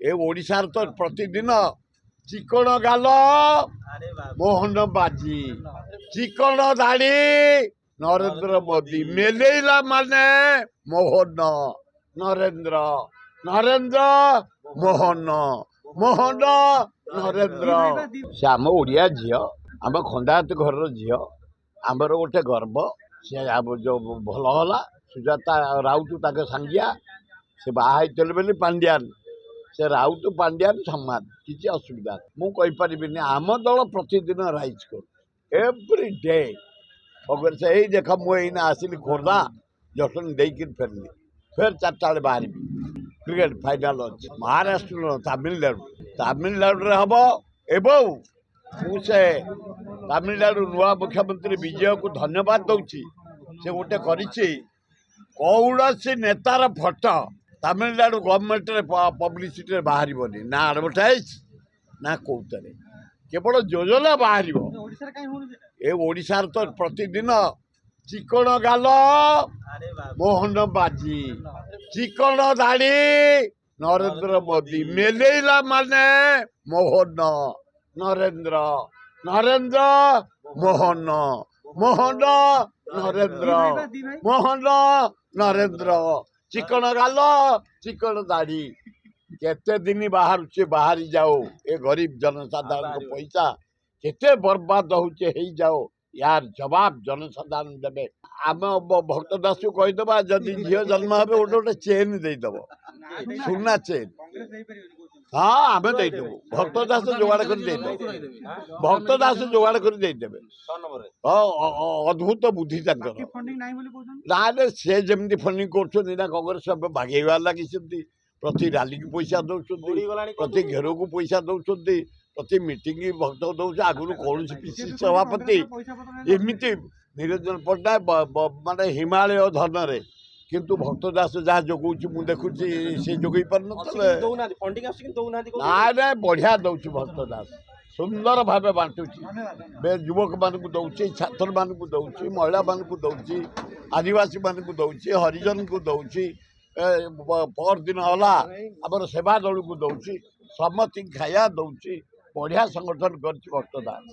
ए ओडिशार तो प्रतिदिन चिकण गाल मोहन बाजी चिकण दाढ़ी नरेंद्र मोदी मेलेला माने मोहन नरेंद्र नरेंद्र मोहन मोहन नरेंद्र से आम ओडिया झील आम खंडायत घर झील आमर गोटे गर्व से जो भल है सुजाता राउत ताके सांगिया से बाहर बोली पांड्यान से राउत पांड्यान समान किसी असुविधा मुझे आम दल प्रतिदिन राइज कर एव्री डे अगर से यही देख मुझे आसली खोर्धा जटन देकर फेरली फिर 4टा बेले बाहर क्रिकेट फाइनाल अच्छे महाराष्ट्र तमिलनाडु हम एवं मुझे तमिलनाडु नुआ मुख्यमंत्री विजय को धन्यवाद दूसरी से गोटे कौन नेतार फटो तमिलनाडु गवर्नमेंट पब्लिसिटी बाहर ना एडवर्टाइज ना कौन केवल योजना बाहर ए ओडिशार तो प्रतिदिन चिकण गाल मोहन बाजी चिकण दाढ़ी नरेंद्र मोदी मेलेला माने मोहन नरेंद्र नरेंद्र मोहन मोहन नरेंद्र मोहन नरेंद्र चिकण गाल चिकण दाढ़ी केते दिन बाहर बाहरी जाओ ए गरीब जनसाधारण पैसा केते बर्बाद हो जाओ यार जवाब जनसाधारण देवे आम भक्त दास को कहीदेवा जदि झील जन्म हे गोटे गोटे चेन देदेव सुना चेन हाँ आम देदेव भक्त दास जोगाड़ कर भक्त दास जोगाड़ कर अद्भुत बुद्धि ना से जमी फंडिंग कर कांग्रेस भागेवा लगी प्रति रैली को पैसा दौरान प्रति घेर को पैसा दौरान प्रति मीटिंग भक्त दौर आगुरी कौन पीसी सभापति एमती निरंजन पट्टनायक माने हिमालय धन रे किंतु भक्त दास जहाँ जोगाऊँ मुझे देखुची से जोगई पार ना बढ़िया दौर भक्त दास सुंदर भाव बांटुची युवक मान दौर छात्र मान दौर महिला मान दौर आदिवासी मान दौर हरिजन को दौर पर दिन है आम सेवा दल को दौर समति खाया दौर बढ़िया संगठन कर भक्त दास।